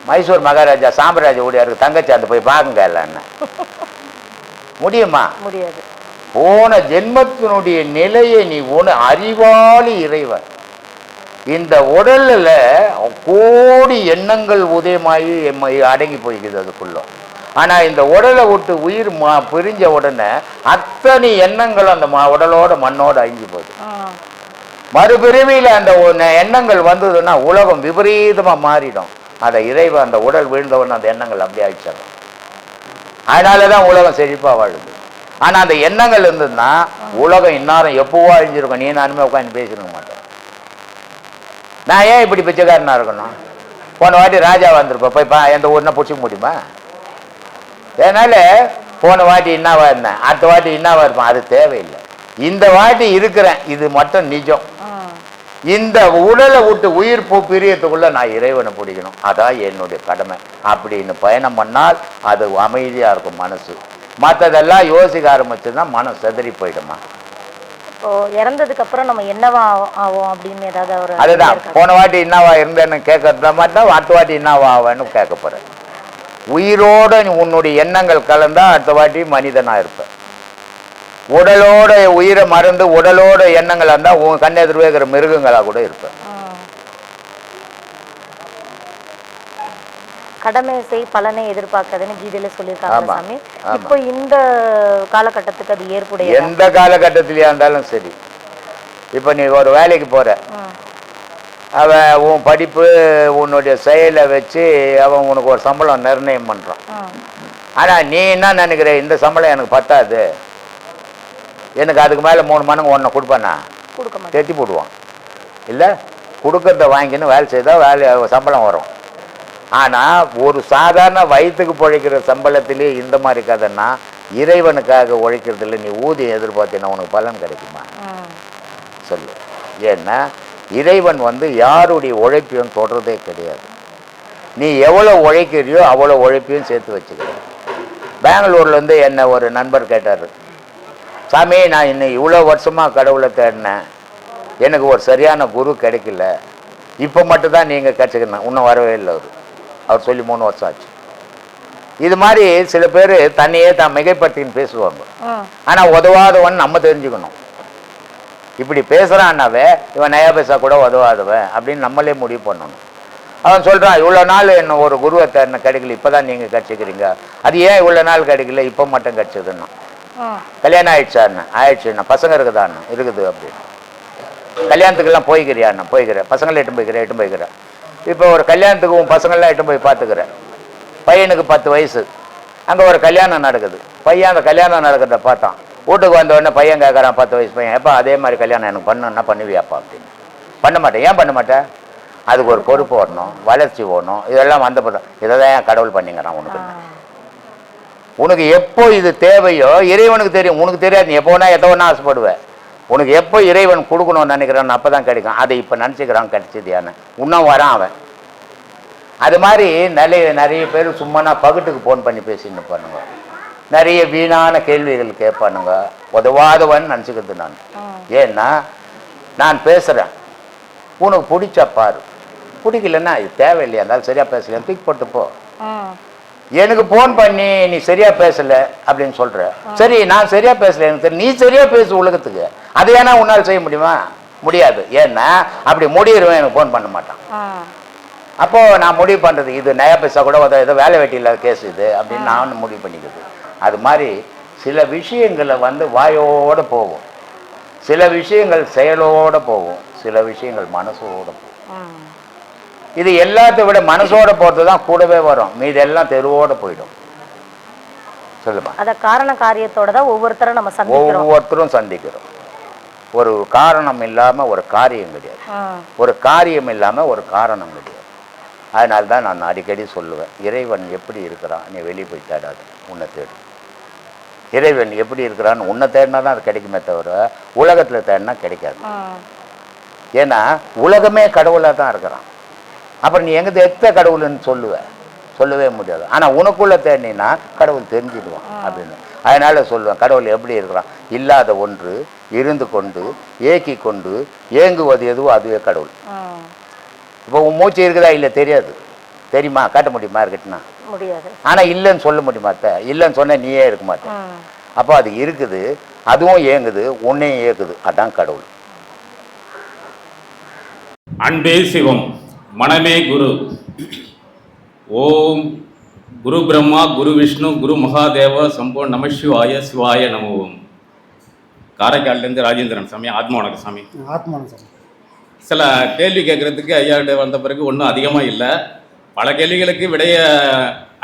மைசூர் மகாராஜா சாம்ராஜ்ய ஊழியருக்கு தங்கச்சி அந்த போய் பார்க்குங்க இல்லைன்னு முடியுமா? முடியாது. போன ஜென்மத்தினுடைய நிலையை நீ அறிவாளி இறைவன். இந்த உடல்ல கோடி எண்ணங்கள் உதயமாகி அடங்கி போய்க்குது அதுக்குள்ள. ஆனா இந்த உடலை விட்டு உயிர் பிரிஞ்ச உடனே அத்தனை எண்ணங்களும் அந்த உடலோட மண்ணோட அழிஞ்சு போகுது. மறுபிறவியில அந்த எண்ணங்கள் வந்ததுன்னா உலகம் விபரீதமா மாறிடும். அதை இறைவன் அந்த உடல் வீழ்ந்தவன் அந்த எண்ணங்கள் அப்படியே ஆயிடுச்சாங்க. அதனாலதான் உலகம் செழிப்பா வாழுது. ஆனா அந்த எண்ணங்கள் இருந்ததுன்னா உலகம் இன்னாரம் எப்பவோ அழிஞ்சிருக்கும். நீ நானுமே உட்காந்து பேசிருக்க மாட்டேன். நான் ஏன் இப்படி பிச்சைக்காரனா இருக்கணும்? போன வாட்டி ராஜா வந்திருப்பேன், போய் எந்த ஊர்னா பிடிச்சிக்க முடியுமா? அதனால போன வாட்டி என்னவா இருந்தேன், அடுத்த வாட்டி என்னவா இருப்பேன், அது தேவையில்லை. இந்த வாட்டி இருக்கிறேன், இது மட்டும் நிஜம். இந்த உடலை விட்டு உயிர் பிரியத்துக்குள்ள நான் இறைவனை பிடிக்கணும், அதான் என்னுடைய கடமை அப்படின்னு பயணம் பண்ணால் அது அமைதியா இருக்கும் மனசு. மற்றதெல்லாம் யோசிக்க ஆரம்பிச்சுன்னா மனம் செதறி போயிடுமா. இப்போ இறந்ததுக்கு அப்புறம் நம்ம என்னவா ஆவோம் அப்படின்னு ஏதாவது ஒரு அதுதான் போன வாட்டி என்னவா இருந்தேன்னு கேட்கறத மாட்டேன், அடுத்த வாட்டி என்னவா ஆவேன்னு கேட்க போறேன். உயிரோட உன்னுடைய எண்ணங்கள் கலந்தா அடுத்த வாட்டி மனிதனா இருப்ப. உடலோட உயிரை மறந்து உடலோட எண்ணங்கள் இருந்தா உங்க கண்ணு எதிர்வே இருக்கிற மிருகங்களா கூட இருப்ப. கடமை செய் பலனை எதிர்பார்க்காதுன்னு கீதையில சொல்லியிருக்காங்க சாமி. இப்போ இந்த காலகட்டத்துக்கு அது ஏற்புடைய எந்த காலகட்டத்திலயா இருந்தாலும் சரி. இப்ப நீ ஒரு வேலைக்கு போற, அவன் உன் படிப்பு உன்னுடைய செயலை வச்சு அவன் உனக்கு ஒரு சம்பளம் நிர்ணயம் பண்றான். ஆனா நீ என்ன நினைக்கிற, இந்த சம்பளம் எனக்கு பத்தாது, எனக்கு அதுக்கு மேல 3 மடங்கு ஒன்றை கொடுப்பானா? கெட்டி போடுவான். இல்லை, கொடுக்கறத வாங்கின்னு வேலை செய்தா சம்பளம் வரும். ஆனா ஒரு சாதாரண வயிற்றுக்கு பிழைக்கிற சம்பளத்திலே இந்த மாதிரி கதைன்னா இறைவனுக்காக உழைக்கிறதுல நீ ஊதியம் எதிர்பார்த்தீங்கன்னா உனக்கு பலன் கிடைக்குமா? சொல்லு. ஏன்னா இறைவன் யாருடைய உழைப்பையும் தொடர்றதே கிடையாது. நீ எவ்வளோ உழைக்கிறியோ அவ்வளோ உழைப்பையும் சேர்த்து வச்சுக்கிற. பெங்களூர்லேருந்து என்னை ஒரு நண்பர் கேட்டார், சாமி நான் இன்னும் இவ்வளோ வருஷமாக கடவுளை தேடினேன், எனக்கு ஒரு சரியான குரு கிடைக்கல, இப்போ மட்டும்தான் நீங்கள் கிடச்சிக்கணும், இன்னும் வரவே இல்லை. அவர் சொல்லி 3 வருஷம் ஆச்சு. இது மாதிரி சில பேர் தன்னையே தான் மிகைப்படுத்தின்னு பேசுவாங்க. ஆனால் உதவாதவன் நம்ம தெரிஞ்சுக்கணும். இப்படி பேசுகிறான்னாவே இவன் நயா பேசா கூட உதவாதவன் அப்படின்னு நம்மளே முடிவு பண்ணணும். அவன் சொல்கிறான், இவ்வளோ நாள் என்ன ஒரு குருவை தேடின கிடைக்கல, இப்போ தான் நீங்கள் கிடச்சிக்கிறீங்க, அது ஏன் இவ்வளோ நாள் கிடைக்கல இப்போ மட்டும் கிடச்சதுன்னா? கல்யாணம் ஆயிடுச்சான்னு? ஆயிடுச்சுண்ணா. பசங்க இருக்குதாண்ணா? இருக்குது அப்படின்னு. கல்யாணத்துக்கெல்லாம் போய்க்கிறியாண்ணா? போய்க்கிறேன். பசங்களை எட்டு போய்க்கிறேன். இப்போ ஒரு கல்யாணத்துக்கு உன் பசங்கள்லாம் எட்டு போய் பார்த்துக்கிறேன். பையனுக்கு 10 வயசு, அங்கே ஒரு கல்யாணம் நடக்குது. பையன் அந்த கல்யாணம் நடக்கிறத பார்த்தான். வீட்டுக்கு வந்த உடனே பையன் கேட்குறான், 10 வயசு பையன், எப்போ அதே மாதிரி கல்யாணம் எனக்கு பண்ணுன்னா பண்ணுவியாப்பா அப்படின்னு. பண்ண மாட்டேன். ஏன் பண்ண மாட்டேன்? அதுக்கு ஒரு பொறுப்பு வரணும், வளர்ச்சி வரணும், இதெல்லாம் வந்த போதும். இதை தான் ஏன் கடவுள் பண்ணிங்கிறான் உனக்கு. உனக்கு எப்போ இது தேவையோ இறைவனுக்கு தெரியும், உனக்கு தெரியாது. நீ எப்போனா எதோன்னா ஆசைப்படுவேன். உனக்கு எப்போ இறைவன் கொடுக்கணும்னு நினைக்கிறான்னு அப்போ தான் கிடைக்கும். அதை இப்போ நினச்சிக்கிறான் கிடைச்சதியான்னு இன்னும் வரான் அவன். அது மாதிரி நிறைய பேர் சும்மா பகட்டுக்கு ஃபோன் பண்ணி பேசின்னு பண்ணுங்க, நிறைய வீணான கேள்விகள் கேட்பானுங்க. உதவாதவன் நினச்சிக்கிறது நான். ஏன்னா நான் பேசுகிறேன், உனக்கு பிடிச்சா பாரு, பிடிக்கலன்னா இது தேவையில்லையா இருந்தாலும் சரியாக பேசலையா தூக்கி போட்டுப்போ. எனக்கு ஃபோன் பண்ணி நீ சரியா பேசல அப்படின்னு சொல்ற, சரி நான் சரியா பேசல, எனக்கு நீ சரியா பேசு உலகத்துக்கு, அது ஏன்னா உன்னால் செய்ய முடியுமா? முடியாது. ஏன்னா அப்படி முடியிருவேன், எனக்கு ஃபோன் பண்ண மாட்டான். அப்போ நான் முடிவு பண்றது இது நயா பேசா கூட ஏதோ வேலை வெட்டி இல்லாத கேஸ் இது அப்படின்னு நான் முடிவு பண்ணிக்கிறது. அது மாதிரி சில விஷயங்களை வாயோட போகும், சில விஷயங்கள் செயலோட போகும், சில விஷயங்கள் மனசோட போகும். இது எல்லாத்தை விட மனசோட போறது தான் கூடவே வரும், மீது எல்லாம் தெருவோட போயிடும். சொல்லுமா. அத காரண காரியத்தோட தான் ஒவ்வொருத்தரும் நம்ம சந்திக்கிறோம், ஒவ்வொருத்தரும் சந்திக்கிறோம். ஒரு காரணம் இல்லாம ஒரு காரியம் கிடையாது, ஒரு காரியம் இல்லாம ஒரு காரணம் கிடையாது. அதனால தான் நான் அடிக்கடி சொல்லுவேன், இறைவன் எப்படி இருக்கிறான் நீ வெளியே போய் தேடாது, உன்னை தேடு. இறைவன் எப்படி இருக்கிறான்னு உன்னை தேடினா தான் அது கிடைக்குமே தவிர உலகத்தில் தேடினா கிடைக்காது. ஏன்னா உலகமே கடவுளாக தான் இருக்கிறான். அப்புறம் நீ எங்கே எத்த கடவுள்னு சொல்லுவ சொல்லவே முடியாது. ஆனால் உனக்குள்ளே தேடினா கடவுள் தெரிஞ்சிடுவான் அப்படின்னு. அதனால் சொல்லுவேன், கடவுள் எப்படி இருக்கிறான்? இல்லாத ஒன்று இருந்து கொண்டு ஏக்கி கொண்டு ஏங்குவது எதுவோ அதுவே கடவுள். இப்போ உன் மூச்சு இருக்குதா இல்லை தெரியாது, தெரியுமா? காட்ட முடியுமா? இருக்கட்டுனா முடியாது. ஆனால் இல்லைன்னு சொல்ல முடியுமா? இல்லைன்னு சொன்ன நீயே இருக்க மாட்டேன். அப்போ அது இருக்குது, அதுவும் ஏங்குது, உன்னையும் ஏக்குது, அதான் கடவுள். அன்பே சிவம், மனமே குரு. ஓம் குரு பிரம்மா குரு விஷ்ணு குரு மகாதேவ சம்போ நம சிவாய சிவாய நமோம். காரைக்கால்லேருந்து ராஜேந்திரன் சாமி. ஆத்மா வணக்கம் சாமி. ஆத்மா சாமி. சில கேள்வி கேட்குறதுக்கு ஐயாட்ட வந்த பிறகு ஒன்றும் அதிகமாக இல்லை. பல கேள்விகளுக்கு விடைய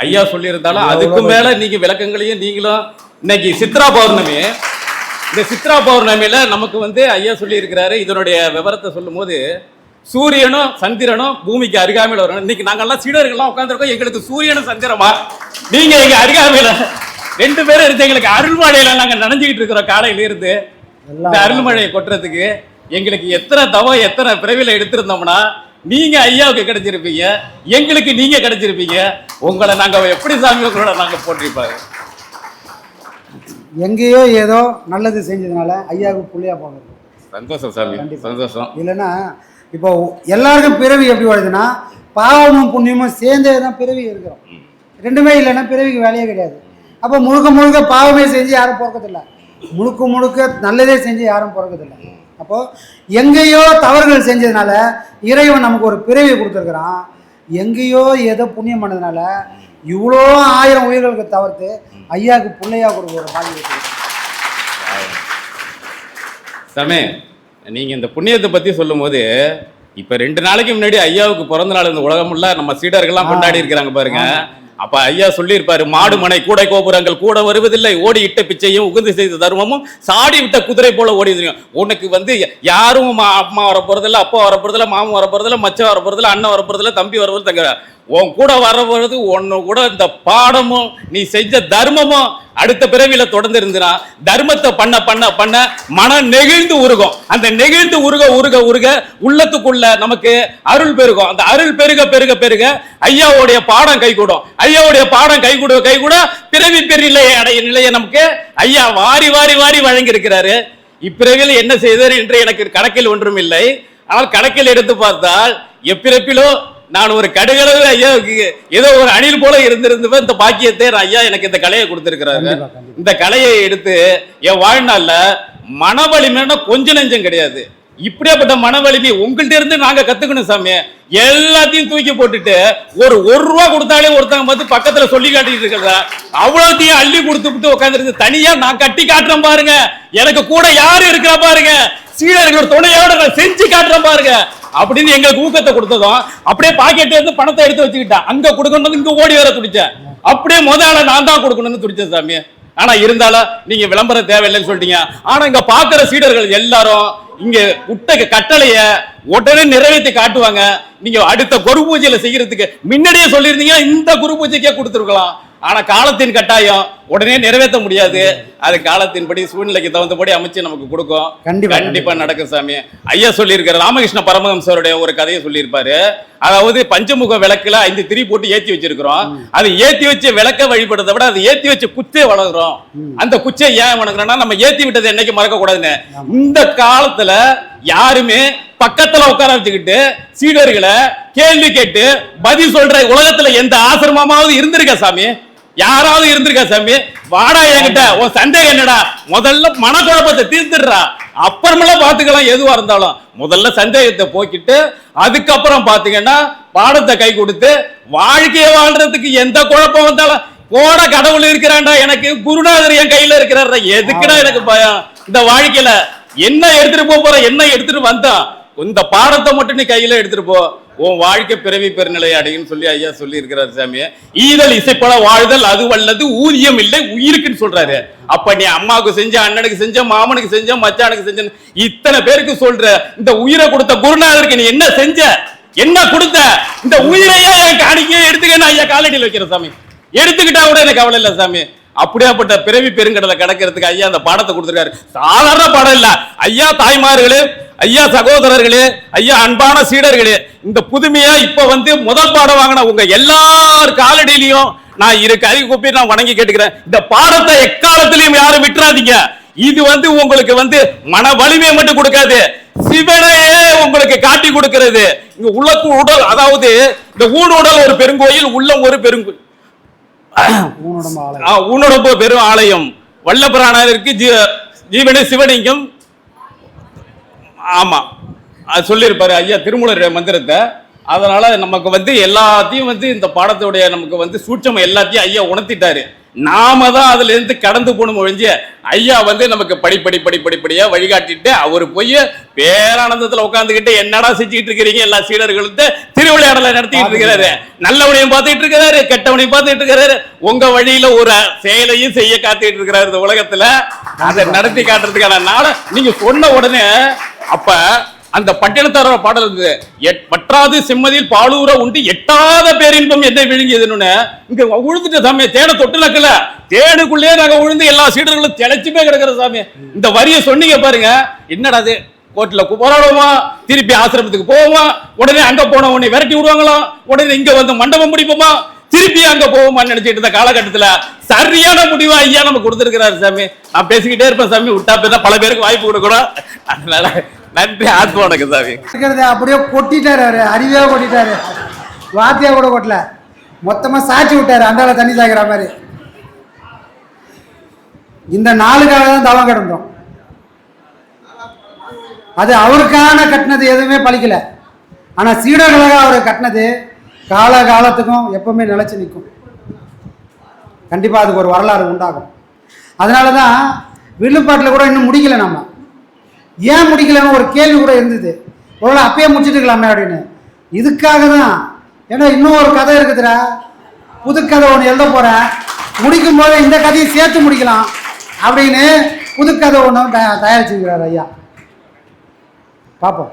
ஐயா சொல்லியிருந்தாலும் அதுக்கு மேலே நீங்கள் விளக்கங்களையும் நீங்களும் இன்னைக்கு சித்ரா பௌர்ணமி, இந்த சித்ரா பௌர்ணமியில் நமக்கு ஐயா சொல்லியிருக்கிறாரு. இதனுடைய விவரத்தை சொல்லும் போது சூரியனும் சந்திரனும் பூமிக்கு அருகாமையில் வரணும். இன்னைக்கு நாங்கள்லாம் சீடர்கள்லாம் உட்காந்துருக்கோம், எங்களுக்கு சூரியனும் சந்திரமா, நீங்க எங்க அருகாமையில 2 பேரும் இருந்து எங்களுக்கு அருள்மழையில நாங்க நனைஞ்சுக்கிட்டு இருக்கிறோம். காலையில இருந்து இந்த அருள்மழையை கொட்டுறதுக்கு எங்களுக்கு எத்தனை தவம் எத்தனை பிறவில எடுத்திருந்தோம்னா நீங்க ஐயாவுக்கு கிடைச்சிருப்பீங்க, எங்களுக்கு நீங்க கிடைச்சிருப்பீங்க. உங்களை நாங்க எப்படி சாமி உங்களோட நாங்க போட்டிருப்பாங்க. எங்கேயோ ஏதோ நல்லது செஞ்சதுனால ஐயாவுக்கு புள்ளியா போகிறது. சந்தோஷம் சாமி, சந்தோஷம். இல்லைன்னா இப்போ எல்லாருக்கும் பிறவி எப்படி வருதுன்னா பாவமும் புண்ணியமும் சேர்ந்தே தான் பிறவி இருக்கிறோம். ரெண்டுமே இல்லைன்னா பிறவிக்கு வேலையே கிடையாது. அப்போ முழுக்க முழுக்க பாவமே செஞ்சு யாரும் பிறக்கதில்லை, முழுக்க முழுக்க நல்லதே செஞ்சு யாரும் பிறக்கதில்லை. அப்போது எங்கேயோ தவறுகள் செஞ்சதுனால இறைவன் நமக்கு ஒரு பிறவியை கொடுத்துருக்குறான். எங்கேயோ ஏதோ புண்ணியம் பண்ணதுனால இவ்வளோ 1000 உயிர்களுக்கு தவிர்த்து ஐயாவுக்கு பிள்ளையா கொடுக்குற ஒரு பாக்கியம். சாமி, நீங்க இந்த புண்ணியத்தை பத்தி சொல்லும் போது இப்ப 2 நாளைக்கு முன்னாடி ஐயாவுக்கு பிறந்த நாள் இந்த உலகமுள்ள நம்ம சீடர்கள்லாம் கொண்டாடி இருக்கிறாங்க பாருங்க. அப்ப ஐயா சொல்லியிருப்பாரு, மாடு மனை கூடை கோபுரங்கள் கூட வருவதில்லை, ஓடி இட்ட பிச்சையும் உகுந்து செய்த தர்மமும் சாடி விட்ட குதிரை போல ஓடி. உனக்கு யாரும் அம்மா வர போறதில்ல, அப்பா வர போறதில்ல, மாமன் வர போறதில்ல, மச்சம் வர போறதில்ல, அண்ணன் வர போறதில்ல, தம்பி வர போறது தங்க. உன் கூட வர போறது ஒன்னு கூட இந்த பாடமும் நீ செஞ்ச தர்மமும் அடுத்த பிறவில தொடர்ந்து இருந்துனா தர்மத்தை பண்ண பண்ண பண்ண மனம் நெகிழ்ந்து உருகும். அந்த நெகிழ்ந்து உருக உருக உருக உள்ளத்துக்குள்ள நமக்கு அருள் பெருகும். அந்த அருள் பெருக பெருக பெருக ஐயாவுடைய பாடம் கைகூடும். ஐயாவுடைய பாடம் கைகூட பிறவி பெருநிலையை அடைய நிலையை நமக்கு ஐயா வாரி வாரி வாரி வழங்கி இருக்கிறாரு. இப்பிறவில என்ன செய்தார் என்று எனக்கு கணக்கில் ஒன்றும் இல்லை. ஆனால் கணக்கில் எடுத்து பார்த்தால் எப்பிறப்பிலோ நான் ஒரு கடுகளவு ஐயாவுக்கு ஏதோ ஒரு அணில் போல இருந்திருந்தவன் இந்த பாக்கியத்தை ஐயா எனக்கு இந்த கலையை கொடுத்திருக்கிறாரு. இந்த கலையை எடுத்து என் வாழ்நாள்ல மன வலிமைன்னா கொஞ்சம் நெஞ்சம் கிடையாது. இப்படியாப்பட்ட மன வலிமை உங்கள்கிட்ட இருந்து நாங்க கத்துக்கணும் சாமி. எல்லாத்தையும் தூக்கி போட்டுட்டு ஒரு ரூபா கொடுத்தாலே ஒருத்தங்க பார்த்து பக்கத்துல சொல்லி காட்டிட்டு இருக்கிறதா அவ்வளோத்தையும் அள்ளி கொடுத்துட்டு உட்காந்துருக்கு. தனியா நான் கட்டி காட்டுறேன் பாருங்க, எனக்கு கூட யாரு இருக்கிற பாருங்க, சீடர்கள் துணையோட நான் செஞ்சு காட்டுறேன் பாருங்க அப்படின்னு எங்களுக்கு ஊக்கத்தை கொடுத்ததும் அப்படியே பாக்கெட் இருந்து பணத்தை எடுத்து வச்சுக்கிட்டேன். அங்க கொடுக்கணும் இங்க ஓடி வர துடிச்சேன். அப்படியே முதல்ல நான் தான் கொடுக்கணும்னு துடிச்சேன் சாமி. ஆனா இருந்தாலும் நீங்க விளம்பரம் தேவையில்லைன்னு சொல்லிட்டீங்க. ஆனா இங்க பாக்குற சீடர்கள் எல்லாரும் இங்க விட்ட கட்டளைய உடனே நிறைவேற்றி காட்டுவாங்க. நீங்க அடுத்த குரு பூஜையில செய்யறதுக்கு முன்னாடியே சொல்லியிருந்தீங்கன்னா இந்த குரு பூஜைக்கே கொடுத்துருக்கலாம். ஆனா காலத்தின் கட்டாயம் உடனே நிறைவேற்ற முடியாது. அது காலத்தின்படி சூழ்நிலைக்கு தகுந்தபடி அமைச்சு நமக்கு கொடுக்கும். கண்டிப்பா நடக்கும் சாமி. ஐயா சொல்லியிருக்கிற ராமகிருஷ்ண பரமஹம்சருடைய ஒரு கதையை சொல்லியிருப்பாரு. அதாவது பஞ்சமுக விளக்குல 5 திரி போட்டு ஏத்தி வச்சிருக்கிறோம். அது ஏத்தி வச்சு விளக்க வழிபடுறதை விட அது ஏத்தி வச்சு குச்சை வளர்க்குறோம். அந்த குச்சை ஏன் வணங்குறோம்னா நம்ம ஏத்தி விட்டதை என்னைக்கு மறக்க கூடாதுன்னு. இந்த காலத்துல யாருமே பக்கத்துல உட்கார வச்சுக்கிட்டு சீடர்களை கேள்வி கேட்டு பதில் சொல்ற உலகத்துல எந்த ஆசிரமமாவது இருந்திருக்கா சாமி? யாராவது இருந்திருக்கா சாமி? வாடா என்கிட்ட உன் சந்தேகம் என்னடா, முதல்ல மனக்குழப்பத்தை தீர்த்துடுறா, அப்புறமெல்லாம் பாத்துக்கலாம். எதுவா இருந்தாலும் முதல்ல சந்தேகத்தை போக்கிட்டு அதுக்கப்புறம் பாத்தீங்கன்னா பாடத்தை கை கொடுத்து வாழ்க்கையை வாழ்றதுக்கு எந்த குழப்பம் வந்தாலும் போட கடவுள் இருக்கிறான்டா, எனக்கு குருநாதர் என் கையில இருக்கிறாரா, எதுக்குடா எனக்கு பயம்? இந்த வாழ்க்கையில என்ன எடுத்துட்டு போற, என்ன எடுத்துட்டு வந்தா இந்த பாடத்தை மட்டும் நீ கையில எடுத்துட்டு போ, உன் வாழ்க்கை பிறவி பெருநிலை அடைன்னு சொல்லி ஐயா சொல்லி இருக்கிறார் சாமி. ஈதல் இசைப்பட வாழ்தல் அது வல்லது ஊதியம் இல்லை உயிருக்குன்னு சொல்றாரு. அப்ப நீ அம்மாவுக்கு செஞ்ச, அண்ணனுக்கு செஞ்ச, மாமனுக்கு செஞ்ச, மச்சானுக்கு செஞ்ச, இத்தனை பேருக்கு சொல்ற இந்த உயிரை கொடுத்த குருநாதருக்கு நீ என்ன செஞ்ச, என்ன கொடுத்த? இந்த உயிரையே என் காணிக்கையே எடுத்துக்க ஐயா காலடியில் வைக்கிற சாமி. எடுத்துக்கிட்டா கூட எனக்கு கவலை இல்லை சாமி. அப்படியாப்பட்ட பிறவி பெருங்கடலை கடக்கிறதுக்கு ஐயா அந்த பாடத்தை கொடுத்துருக்காரு. சாதாரண பாடம் இல்ல ஐயா. தாய்மார்களே, ஐயா சகோதரர்களே, ஐயா அன்பான சீடர்களே, இந்த புதுமையா இப்ப வந்து முதல் பாடம் வாங்கின உங்க எல்லார் காலடியிலையும் நான் இரு கை கூப்பி நான் வணங்கி கேட்டுக்கிறேன். இந்த பாடத்தை எக்காலத்திலையும் யாரும் விட்டுறாதீங்க. இது வந்து உங்களுக்கு வந்து மன வலிமையை மட்டும் கொடுக்காது, சிவனையே உங்களுக்கு காட்டி கொடுக்கிறது. இங்க உள்ளக்கு உடல், அதாவது இந்த ஊனுடல் ஒரு பெருங்கோயில், உள்ளம் ஒரு பெருங்கோயில், ஊனுடம்பு பெரும் ஆலயம். வல்லபிராணருக்கு ஜீவனே சிவலிங்கம். ஆமா, அது சொல்லியிருப்பாரு ஐயா திருமூலர் மந்திரத்தை. அதனால நமக்கு வந்து எல்லாத்தையும் வந்து இந்த பாடத்துடைய நமக்கு வந்து சூட்சம் எல்லாத்தையும் ஐயா உணர்த்திட்டாரு. நாம தான் அதுல இருந்து கடந்து போகணும் ஒழிஞ்சு ஐயா வந்து நமக்கு படிப்படியா வழிகாட்டிட்டு அவர் போய் பேரானந்தத்துல உட்காந்துக்கிட்டு என்னடா செஞ்சுட்டு இருக்கிறீங்க எல்லா சீடர்களுக்கு திருவிளையாடலை நடத்திட்டு இருக்கிறாரு. நல்லவனையும் பார்த்துட்டு இருக்கிறாரு, கெட்டவனையும் பார்த்துட்டு இருக்கிறாரு. உங்க வழியில ஒரு செயலையும் செய்ய காத்துட்டு இருக்கிறாரு இந்த உலகத்துல. அதை நடத்தி காட்டுறதுக்கான நாள நீங்க சொன்ன உடனே அப்ப அந்த பட்டினத்தார பாடல் இருந்தது, பற்றாது செம்மதியில் பாலூர உண்டு எட்டாத பேரின்பம் என்ன விழுங்கியதுன்னு. இங்க உழுந்துட்டு சாமி, தேனை தொட்டு நக்கல, தேனுக்குள்ளே நாங்க உழுந்து எல்லா சீடர்களும் திளைச்சுமே கிடக்கிற சாமி. இந்த வரியை சொன்னீங்க பாருங்க, என்னடா அது, கோர்ட்ல போராடுவோமா, திருப்பி ஆசிரமத்துக்கு போவோமா, உடனே அங்க போன உடனே விரட்டி விடுவாங்களாம், உடனே இங்க வந்து மண்டபம் முடிப்போமா, திருப்பி அங்க போவோமான்னு நினைச்சிட்டு இருந்த காலகட்டத்துல சரியான முடிவு ஐயா நம்ம கொடுத்திருக்கிறாரு சாமி. நான் பேசிக்கிட்டே இருப்பேன் சாமி, விட்டா பேச பல பேருக்கு வாய்ப்பு கொடுக்கணும். அதனால நன்றி, ஆத்மா வணக்கம் சாமி. அப்படியே கொட்டிட்டாரு, அவரு அறிவியா கொட்டிட்டாரு, வாத்தியா கூட கொட்டல, மொத்தமா சாட்சி விட்டாரு அந்தால தண்ணி சாய்க்கிற மாதிரி. இந்த நாளுக்காக தான் தவம் கிடந்தோம். அது அவருக்கான கட்டினது எதுவுமே பலிக்கல. ஆனா சீடர்களாக அவர் கட்டினது கால காலத்துக்கும் எப்பவுமே நிலைச்சு நிற்கும். கண்டிப்பா அதுக்கு ஒரு வரலாறு உண்டாகும். அதனாலதான் வில்லுப்பாட்டில் கூட இன்னும் முடிக்கல. நம்ம ஏன் முடிக்கலன்னு ஒரு கேள்வி கூட இருந்தது. ஒருவேளை அப்பயே முடிச்சுட்டுக்கலாமே அப்படின்னு. இதுக்காக தான். ஏன்னா இன்னும் ஒரு கதை இருக்குதுடா, புதுக்கதை ஒன்று எழுத போறேன், முடிக்கும் போது இந்த கதையை சேர்த்து முடிக்கலாம் அப்படின்னு புதுக்கதை ஒன்று தயாரிச்சுக்கிறார் ஐயா. பார்ப்போம்.